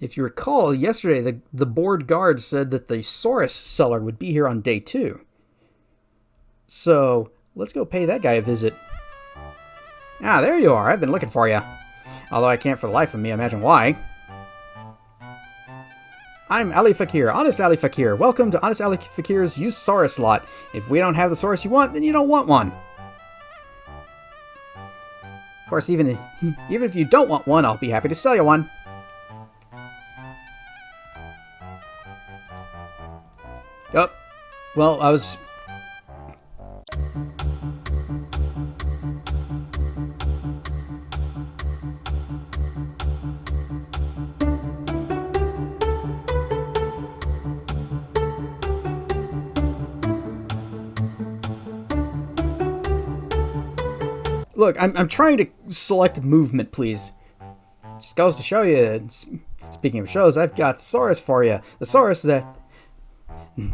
If you recall, yesterday the board guard said that the Saurus seller would be here on day 2. So, let's go pay that guy a visit. Ah, there you are. I've been looking for you. Although I can't for the life of me imagine why. I'm Ali Fakir, Honest Ali Fakir. Welcome to Honest Ali Fakir's used Saurus lot. If we don't have the Saurus you want, then you don't want one. Of course, even if you don't want one, I'll be happy to sell you one. Oh, well, I was... Look, I'm trying to select movement, please. Just goes to show you. Speaking of shows, I've got the Saurus for you. The Saurus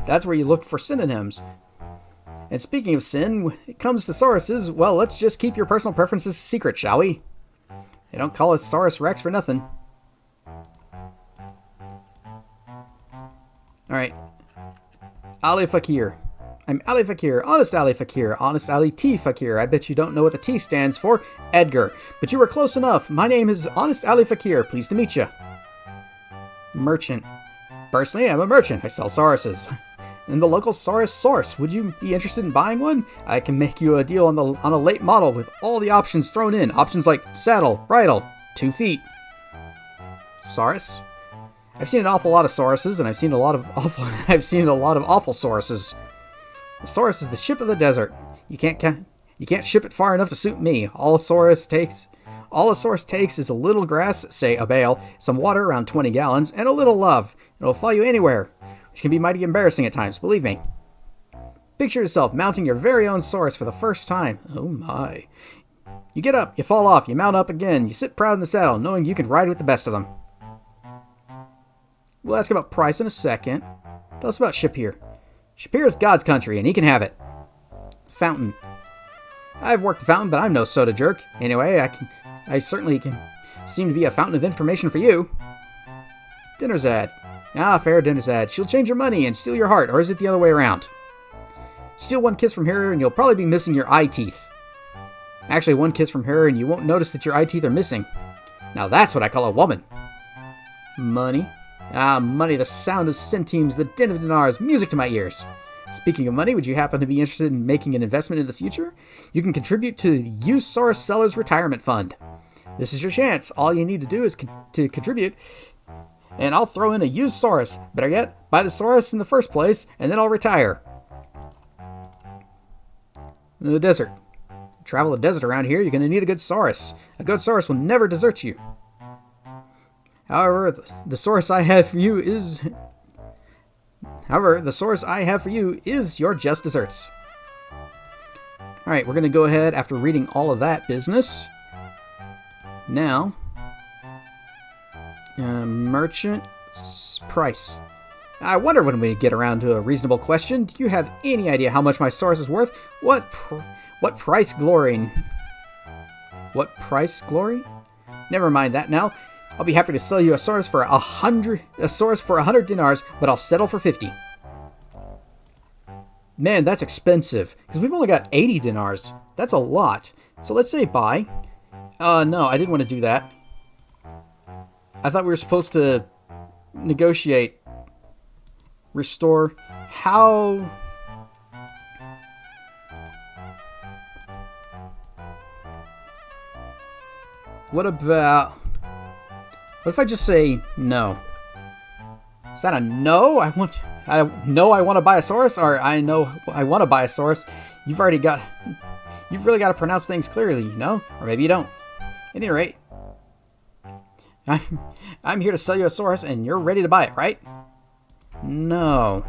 that's where you look for synonyms. And speaking of sin, when it comes to Sauruses, well, let's just keep your personal preferences secret, shall we? They don't call us Saurus Rex for nothing. Alright. Ali Fakir. I'm Ali Fakir, Honest Ali Fakir, Honest Ali T Fakir. I bet you don't know what the T stands for. Edgar. But you were close enough. My name is Honest Ali Fakir. Pleased to meet you. Merchant. Personally, I'm a merchant. I sell Sauruses. In the local Saurus source. Would you be interested in buying one? I can make you a deal on a late model with all the options thrown in. Options like saddle, bridle, 2 feet. Saurus? I've seen an awful lot of Sauruses, and I've seen a lot of awful Sauruses. The Saurus is the ship of the desert. You can't ship it far enough to suit me. All a Saurus takes is a little grass, say a bale, some water around 20 gallons, and a little love. It'll follow you anywhere, which can be mighty embarrassing at times, believe me. Picture yourself mounting your very own Saurus for the first time. Oh my. You get up, you fall off, you mount up again, you sit proud in the saddle, knowing you can ride with the best of them. We'll ask about price in a second. Tell us about Shapir. Shapir is God's country, and he can have it. Fountain. I've worked the fountain, but I'm no soda jerk. Anyway, I certainly can seem to be a fountain of information for you. Dinnerzad. Ah, fair Dinnerzad. She'll change your money and steal your heart, or is it the other way around? Steal 1 kiss from her, and you'll probably be missing your eye teeth. Actually, 1 kiss from her, and you won't notice that your eye teeth are missing. Now that's what I call a woman. Money. Ah, money, the sound of centimes, the din of dinars, music to my ears. Speaking of money, would you happen to be interested in making an investment in the future? You can contribute to the Used Saurus Sellers Retirement Fund. This is your chance. All you need to do is to contribute, and I'll throw in a used Saurus. Better yet, buy the Saurus in the first place, and then I'll retire. In the desert. Travel the desert around here, you're going to need a good Saurus. A good Saurus will never desert you. However, the source I have for you is your just desserts. Alright, we're going to go ahead after reading all of that business. Now, merchant price. I wonder when we get around to a reasonable question. Do you have any idea how much my source is worth? What price glory? What price glory? Never mind that now. I'll be happy to sell you a Saurus for 100 dinars, but I'll settle for 50. Man, that's expensive, because we've only got 80 dinars. That's a lot. So let's say buy. No, I didn't want to do that. I thought we were supposed to negotiate. Restore. How... What about... What if I just say no? Is that a no? I want to buy a Saurus, or I know I want to buy a Saurus. You've really got to pronounce things clearly, you know? Or maybe you don't. At any rate, I'm here to sell you a Saurus, and you're ready to buy it, right? No.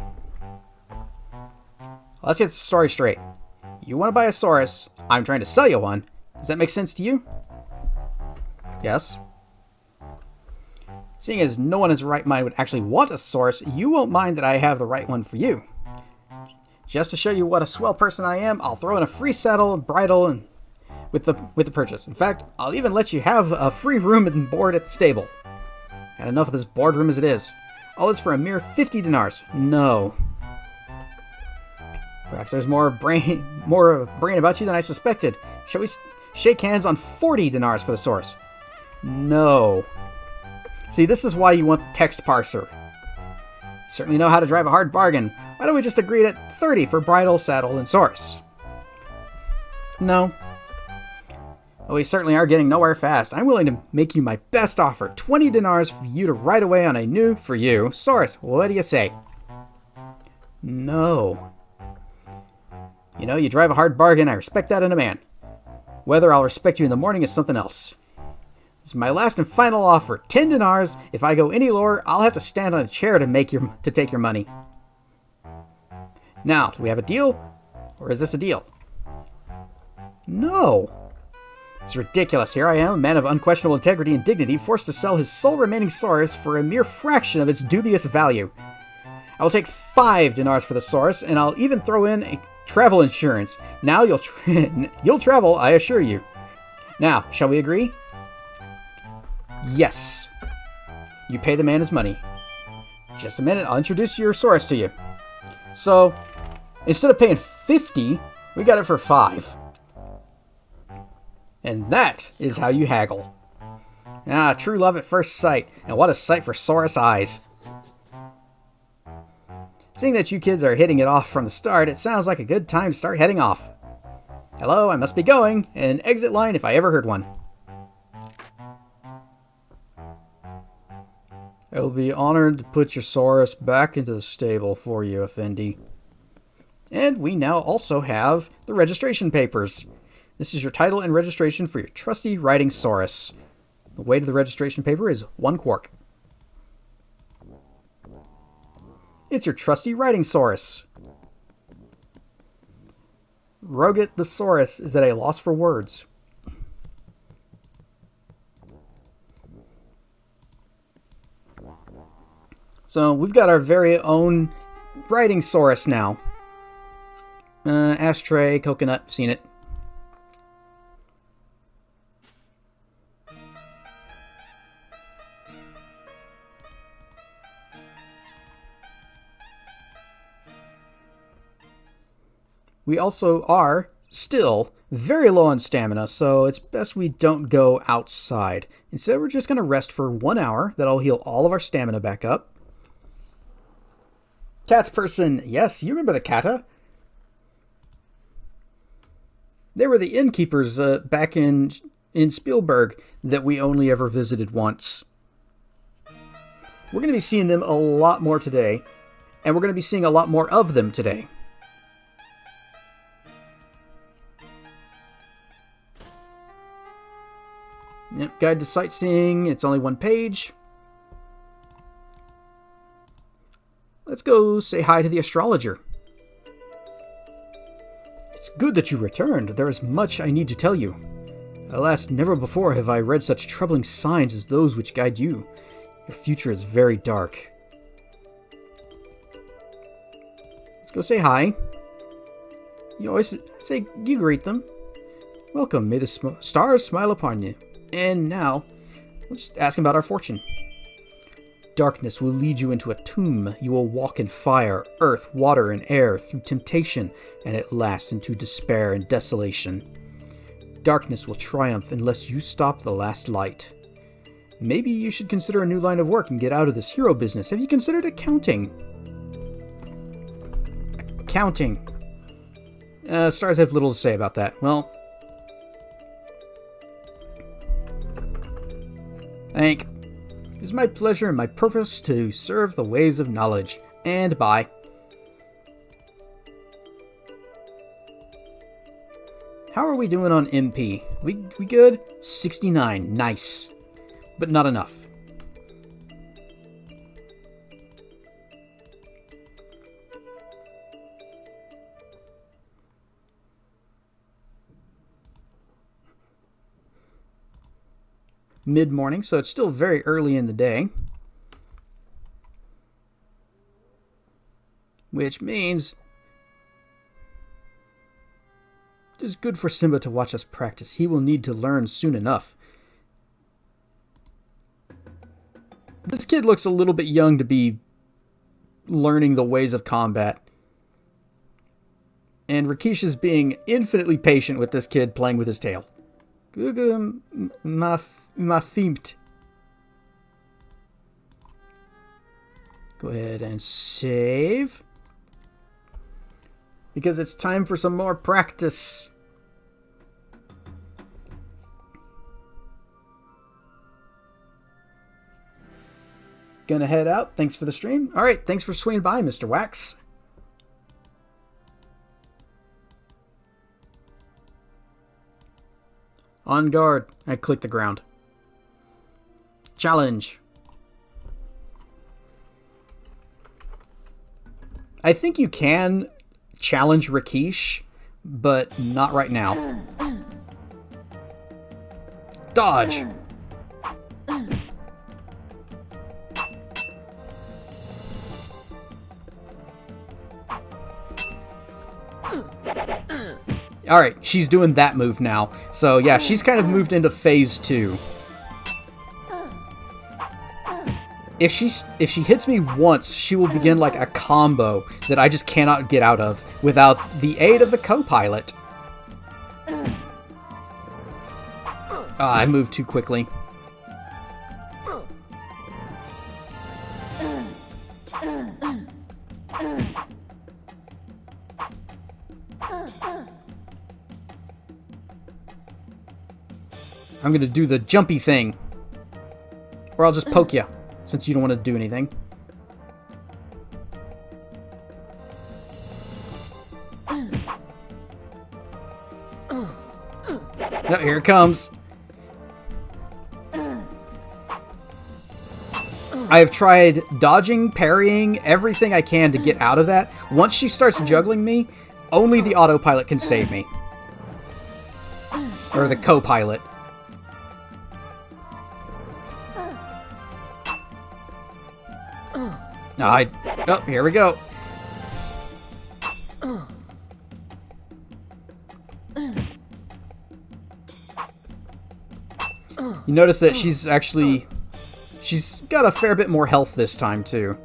Let's get the story straight. You want to buy a Saurus, I'm trying to sell you one. Does that make sense to you? Yes. Seeing as no one in his right mind would actually want a Saurus, you won't mind that I have the right one for you. Just to show you what a swell person I am, I'll throw in a free saddle and bridle and with the purchase. In fact, I'll even let you have a free room and board at the stable. Had enough of this boardroom as it is. All this for a mere 50 dinars. No. Perhaps there's more brain about you than I suspected. Shall we shake hands on 40 dinars for the source? No. See, this is why you want the text parser. Certainly know how to drive a hard bargain. Why don't we just agree at 30 for bridle, saddle, and source? No. Well, we certainly are getting nowhere fast. I'm willing to make you my best offer. 20 dinars for you to ride away on a new, for you, source. What do you say? No. You know, you drive a hard bargain. I respect that in a man. Whether I'll respect you in the morning is something else. This is my last and final offer. 10 dinars. If I go any lower, I'll have to stand on a chair to take your money. Now, do we have a deal? Or is this a deal? No. It's ridiculous. Here I am, a man of unquestionable integrity and dignity, forced to sell his sole remaining Saurus for a mere fraction of its dubious value. I will take 5 dinars for the Saurus, and I'll even throw in a travel insurance. Now you'll travel, I assure you. Now, shall we agree? Yes. You pay the man his money. Just a minute, I'll introduce your Saurus to you. So, instead of paying 50, we got it for 5. And that is how you haggle. Ah, true love at first sight. And what a sight for Saurus eyes. Seeing that you kids are hitting it off from the start, it sounds like a good time to start heading off. Hello, I must be going. An exit line if I ever heard one. I'll be honored to put your Saurus back into the stable for you, Effendi. And we now also have the registration papers. This is your title and registration for your trusty riding Saurus. The weight of the registration paper is 1 quark. It's your trusty riding Saurus. Roget the Saurus is at a loss for words. So we've got our very own riding Saurus now. Ashtray, coconut, seen it. We also are still very low on stamina, so it's best we don't go outside. Instead, we're just going to rest for 1 hour. That'll heal all of our stamina back up. Cat's person. Yes, you remember the Kata? They were the innkeepers back in Spielberg that we only ever visited once. We're going to be seeing them a lot more today, and we're going to be seeing a lot more of them today. Yep, guide to sightseeing. It's only 1 page. Let's go say hi to the astrologer. It's good that you returned. There is much I need to tell you. Alas, never before have I read such troubling signs as those which guide you. Your future is very dark. Let's go say hi. You always say you greet them. Welcome. May the stars smile upon you. And now, let's ask him about our fortune. Darkness will lead you into a tomb. You will walk in fire, earth, water, and air through temptation, and at last into despair and desolation. Darkness will triumph unless you stop the last light. Maybe you should consider a new line of work and get out of this hero business. Have you considered accounting? Accounting. Stars have little to say about that. Well, thank. It is my pleasure and my purpose to serve the ways of knowledge. And bye. How are we doing on MP? We good? 69. Nice. But not enough. Mid-morning, so it's still very early in the day. Which means it is good for Simba to watch us practice. He will need to learn soon enough. This kid looks a little bit young to be learning the ways of combat. And Rakesh is being infinitely patient with this kid playing with his tail. Ma feet. Go ahead and save. Because it's time for some more practice. Gonna head out. Thanks for the stream. Alright, thanks for swinging by, Mr. Wax. On guard. I click the ground. Challenge. I think you can challenge Rakesh, but not right now. Dodge. Alright, she's doing that move now. So yeah, she's kind of moved into phase 2. If she hits me once, she will begin like a combo that I just cannot get out of without the aid of the co-pilot. I moved too quickly. I'm gonna do the jumpy thing. Or I'll just poke you, since you don't want to do anything. Oh, here it comes. I have tried dodging, parrying, everything I can to get out of that. Once she starts juggling me, only the autopilot can save me. Or the co-pilot. Oh, here we go. You notice that she's got a fair bit more health this time, too.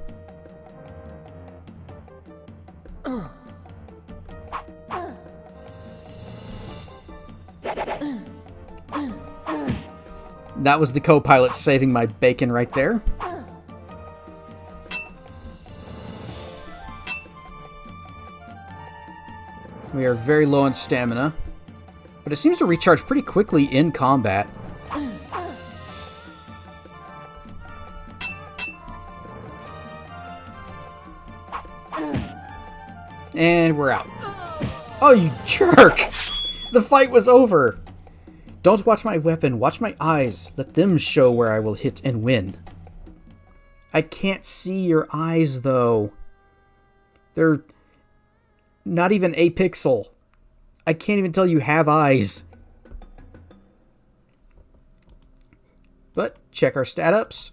That was the co-pilot saving my bacon right there. We are very low on stamina, but it seems to recharge pretty quickly in combat. And we're out. Oh, you jerk! The fight was over! Don't watch my weapon, watch my eyes. Let them show where I will hit and win. I can't see your eyes, though. They're not even a pixel. I can't even tell you have eyes. But check our stat ups.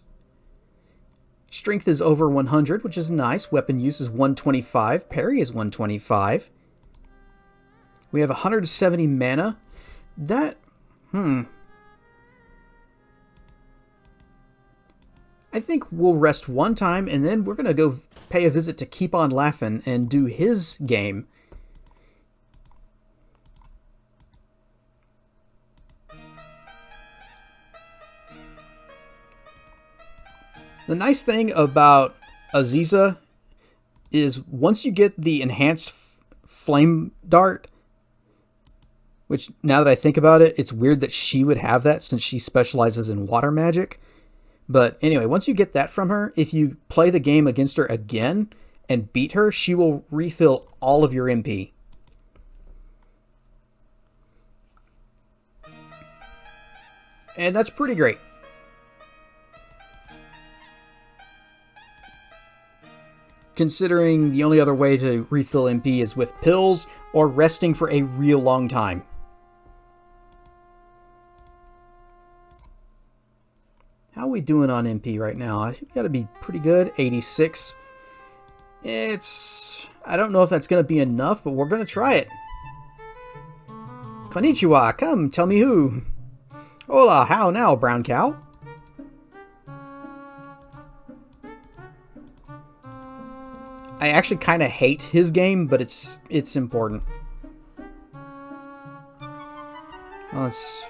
Strength is over 100, which is nice. Weapon use is 125. Parry is 125. We have 170 mana. That... I think we'll rest one time, and then we're going to go pay a visit to Keep On Laughing and do his game. The nice thing about Aziza is once you get the enhanced flame dart, which now that I think about it, it's weird that she would have that since she specializes in water magic. But anyway, once you get that from her, if you play the game against her again and beat her, she will refill all of your MP. And that's pretty great. Considering the only other way to refill MP is with pills or resting for a real long time. How are we doing on MP right now? I think we gotta be pretty good. 86. I don't know if that's gonna be enough, but we're gonna try it. Konnichiwa, come, tell me who. Hola, how now, brown cow? I actually kind of hate his game, but it's important. Well, let's...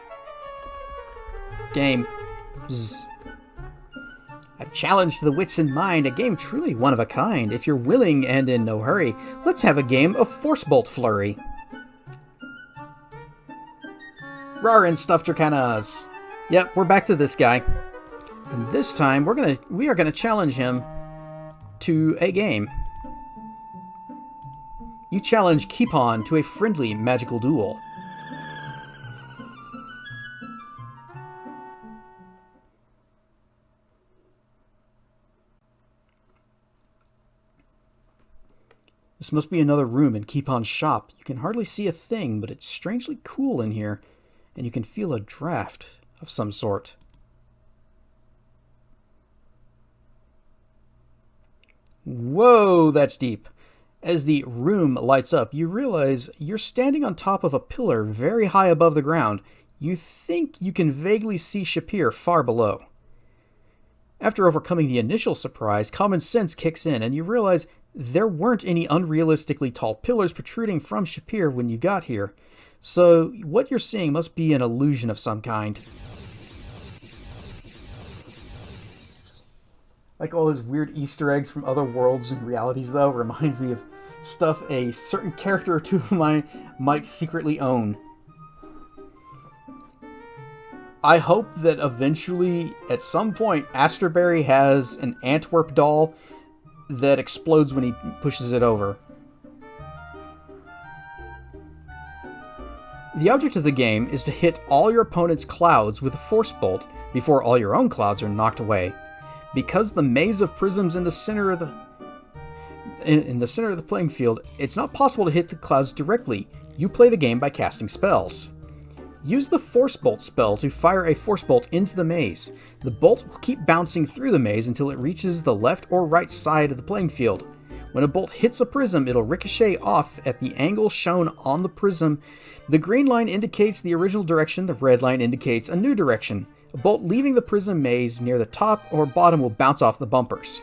Game. Zzz. A challenge to the wits and mind, a game truly one of a kind. If you're willing and in no hurry, let's have a game of Force Bolt Flurry. Rar and Stuffed Dracanas. Yep, we're back to this guy. And this time, we are gonna challenge him to a game. You challenge Keepon to a friendly magical duel. This must be another room in Keepon's shop. You can hardly see a thing, but it's strangely cool in here, and you can feel a draft of some sort. Whoa, that's deep. As the room lights up, you realize you're standing on top of a pillar very high above the ground. You think you can vaguely see Shapir far below. After overcoming the initial surprise, common sense kicks in, and you realize there weren't any unrealistically tall pillars protruding from Shapir when you got here. So what you're seeing must be an illusion of some kind. Like all those weird Easter eggs from other worlds and realities, though, reminds me of stuff a certain character or two of mine might secretly own. I hope that eventually, at some point, Asterberry has an Antwerp doll that explodes when he pushes it over. The object of the game is to hit all your opponent's clouds with a force bolt before all your own clouds are knocked away. Because the maze of prisms in the center of the playing field, it's not possible to hit the clouds directly. You play the game by casting spells. Use the Force Bolt spell to fire a Force Bolt into the maze. The bolt will keep bouncing through the maze until it reaches the left or right side of the playing field. When a bolt hits a prism, it'll ricochet off at the angle shown on the prism. The green line indicates the original direction, the red line indicates a new direction. A bolt leaving the prism maze near the top or bottom will bounce off the bumpers.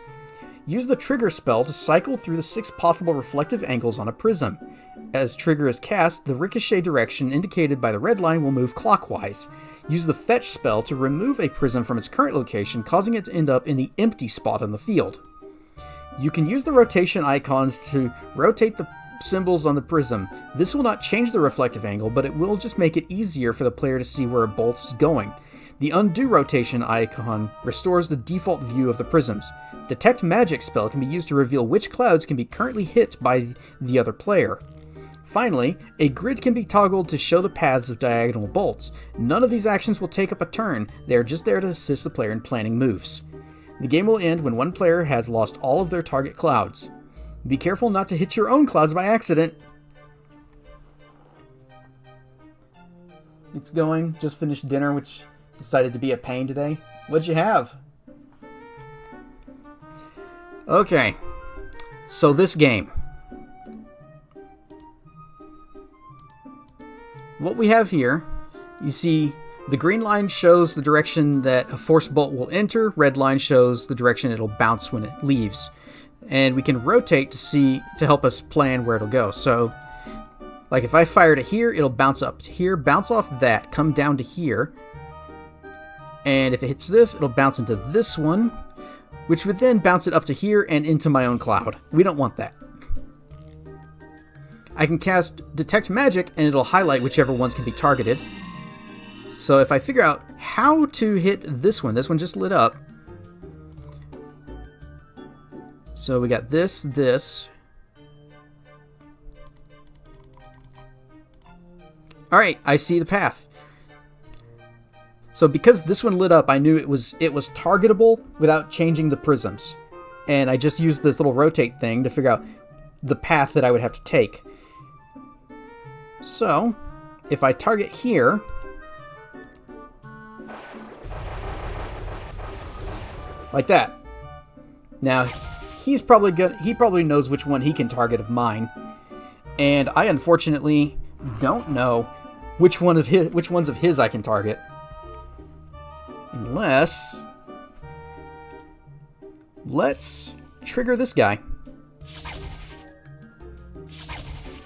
Use the Trigger spell to cycle through the 6 possible reflective angles on a prism. As Trigger is cast, the ricochet direction indicated by the red line will move clockwise. Use the Fetch spell to remove a prism from its current location, causing it to end up in the empty spot on the field. You can use the rotation icons to rotate the symbols on the prism. This will not change the reflective angle, but it will just make it easier for the player to see where a bolt is going. The Undo rotation icon restores the default view of the prisms. Detect Magic spell can be used to reveal which clouds can be currently hit by the other player. Finally, a grid can be toggled to show the paths of diagonal bolts. None of these actions will take up a turn, they are just there to assist the player in planning moves. The game will end when one player has lost all of their target clouds. Be careful not to hit your own clouds by accident. It's going. Just finished dinner, which decided to be a pain today. What'd you have? Okay. So this game. What we have here, you see the green line shows the direction that a force bolt will enter, red line shows the direction it'll bounce when it leaves. And we can rotate to help us plan where it'll go. So, like if I fired it here, it'll bounce up to here, bounce off that, come down to here. And if it hits this, it'll bounce into this one, which would then bounce it up to here and into my own cloud. We don't want that. I can cast Detect Magic, and it'll highlight whichever ones can be targeted. So if I figure out how to hit this one just lit up. So we got this. Alright, I see the path. So because this one lit up, I knew it was targetable without changing the prisms. And I just used this little rotate thing to figure out the path that I would have to take. So, if I target here, like that. Now, he probably knows which one he can target of mine. And I unfortunately don't know which ones of his I can target. Unless, let's trigger this guy.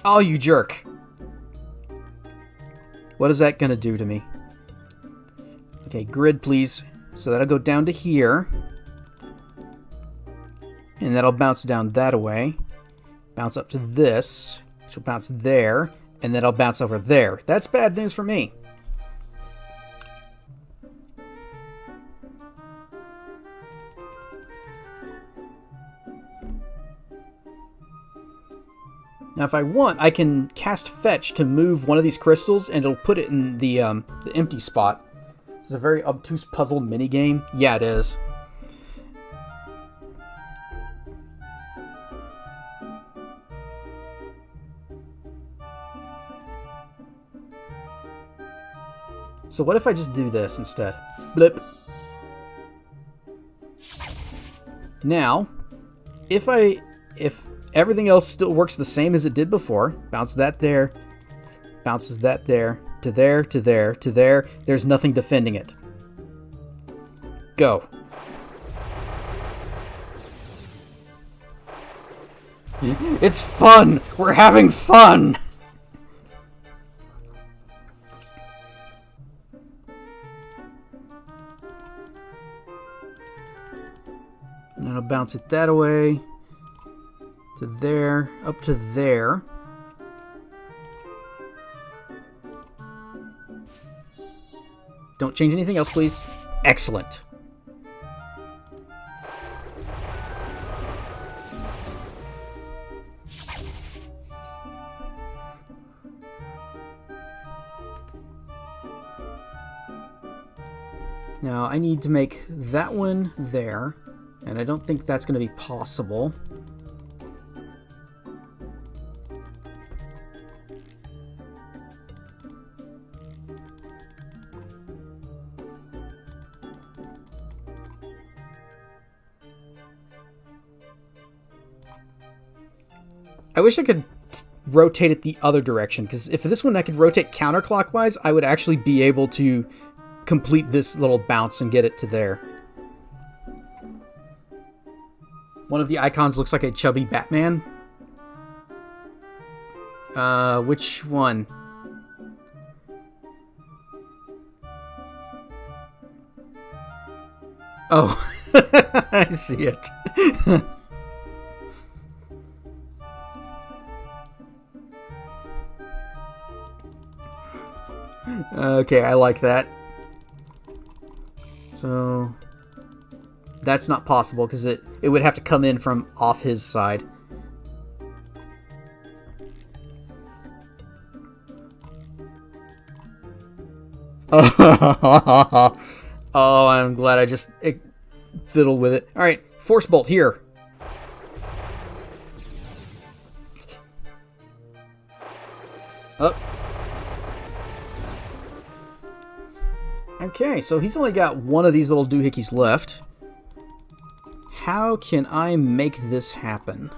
Oh, you jerk. What is that going to do to me? Okay, grid, please. So that'll go down to here. And that'll bounce down that way. Bounce up to this. Which will bounce there. And then it'll bounce over there. That's bad news for me. Now, if I want, I can cast Fetch to move one of these crystals, and it'll put it in the empty spot. It's a very obtuse puzzle minigame. Yeah, it is. So what if I just do this instead? Blip. Now, if everything else still works the same as it did before, bounce that there, bounces that there, to there, to there, to there, there's nothing defending it. Go. It's fun! We're having fun! And then I'll bounce it that way. To there, up to there. Don't change anything else, please. Excellent. Now, I need to make that one there, and I don't think that's going to be possible. I wish I could rotate it the other direction, because if this one I could rotate counterclockwise, I would actually be able to complete this little bounce and get it to there. One of the icons looks like a chubby Batman. Which one? Oh, I see it. Okay, I like that. So that's not possible because it would have to come in from off his side. Oh, I'm glad I just fiddled with it. All right, Force Bolt here. Up. Okay, so he's only got one of these little doohickeys left. How can I make this happen?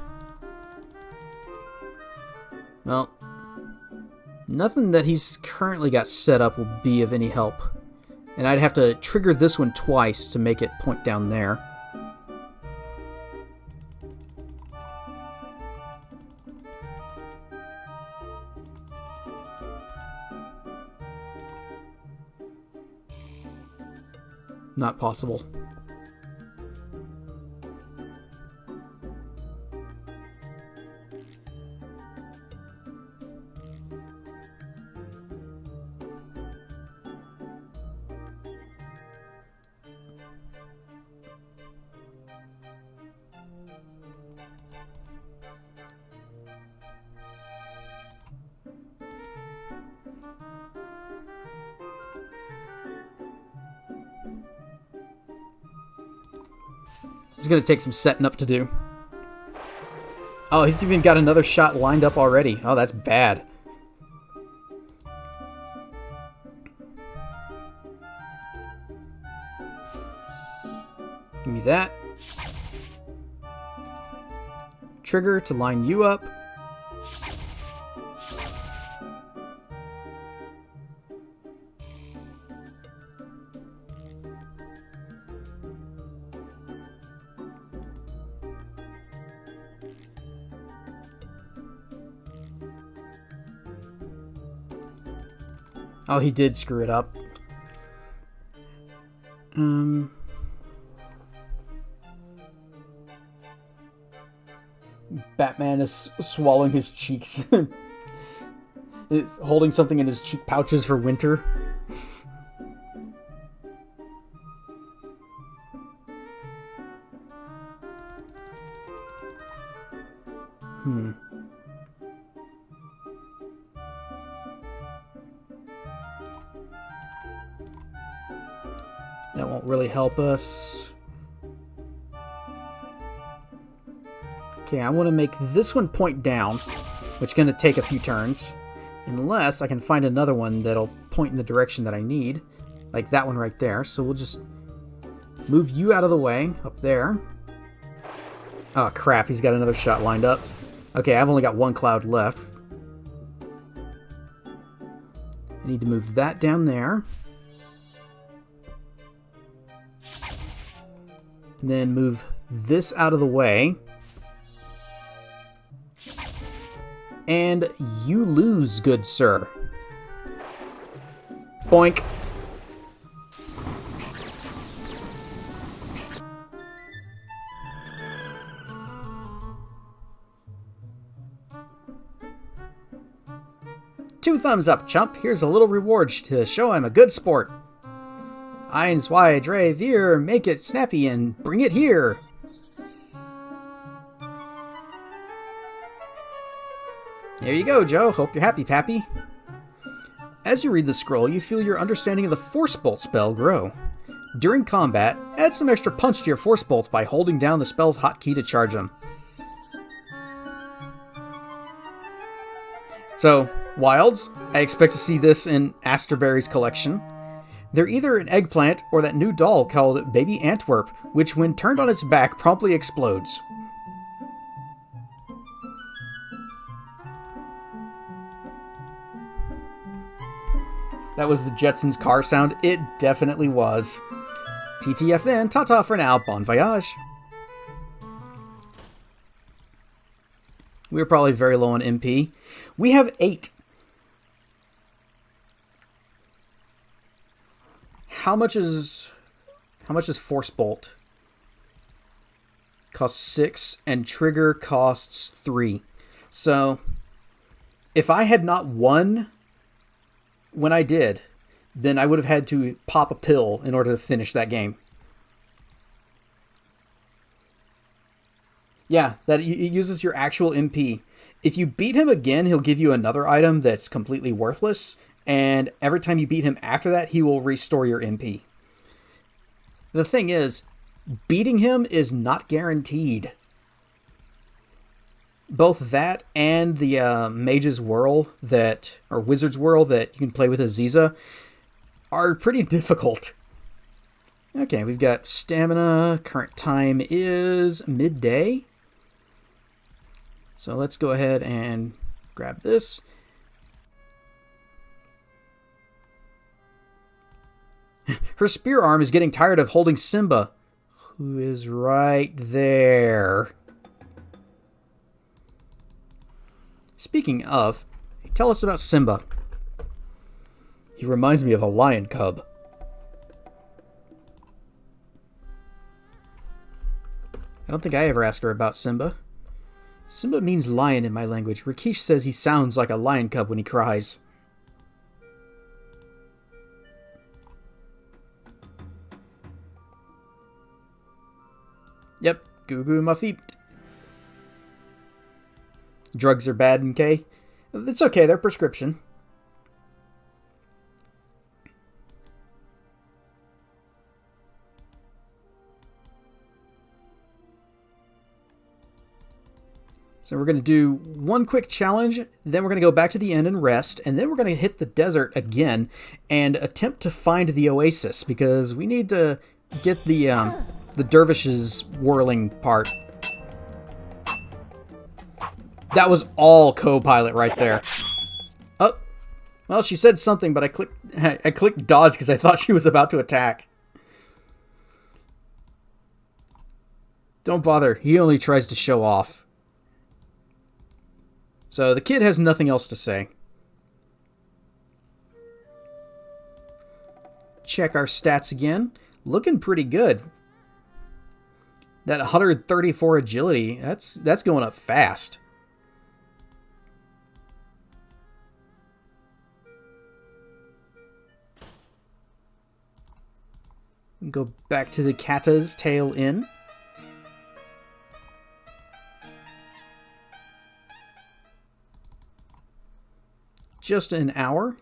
Well, nothing that he's currently got set up will be of any help. And I'd have to trigger this one twice to make it point down there. Not possible. It's going to take some setting up to do. Oh, he's even got another shot lined up already. Oh, that's bad. Give me that. Trigger to line you up. Oh, he did screw it up. Batman is swallowing his cheeks. Is holding something in his cheek pouches for winter. That won't really help us. Okay, I want to make this one point down, which is going to take a few turns. Unless I can find another one that'll point in the direction that I need. Like that one right there. So we'll just move you out of the way, up there. Oh crap, he's got another shot lined up. Okay, I've only got one cloud left. I need to move that down there. And then move this out of the way. And you lose, good sir. Boink. Two thumbs up, chump. Here's a little reward to show I'm a good sport. Eins, zwei, drei, vier, make it snappy and bring it here. There you go, Joe. Hope you're happy, Pappy. As you read the scroll, you feel your understanding of the Force Bolt spell grow. During combat, add some extra punch to your Force Bolts by holding down the spell's hotkey to charge them. So, Wilds, I expect to see this in Asterberry's collection. They're either an eggplant or that new doll called Baby Antwerp, which when turned on its back promptly explodes. That was the Jetsons car sound. It definitely was. TTFN, ta-ta for now, bon voyage. We're probably very low on MP. We have 8. How much is Force Bolt? Costs 6 and Trigger costs 3. So if I had not won when I did, then I would have had to pop a pill in order to finish that game. Yeah, it uses your actual MP. If you beat him again, he'll give you another item that's completely worthless, and every time you beat him after that, he will restore your MP. The thing is, beating him is not guaranteed. Both that and the Mage's Whirl or Wizard's Whirl that you can play with Aziza are pretty difficult. Okay, we've got stamina. Current time is midday. So let's go ahead and grab this. Her spear arm is getting tired of holding Simba, who is right there. Speaking of, tell us about Simba. He reminds me of a lion cub. I don't think I ever asked her about Simba. Simba means lion in my language. Rakesh says he sounds like a lion cub when he cries. Yep, goo goo my feet. Drugs are bad, okay? It's okay, they're prescription. So we're going to do one quick challenge, then we're going to go back to the inn and rest, and then we're going to hit the desert again and attempt to find the oasis, because we need to get the dervishes whirling part. That was all co-pilot right there. Oh, well, she said something, but I clicked dodge because I thought she was about to attack. Don't bother. He only tries to show off. So the kid has nothing else to say. check our stats again. Looking pretty good. That 134 agility, that's going up fast. Go back to the Kata's Tail Inn. Just an hour.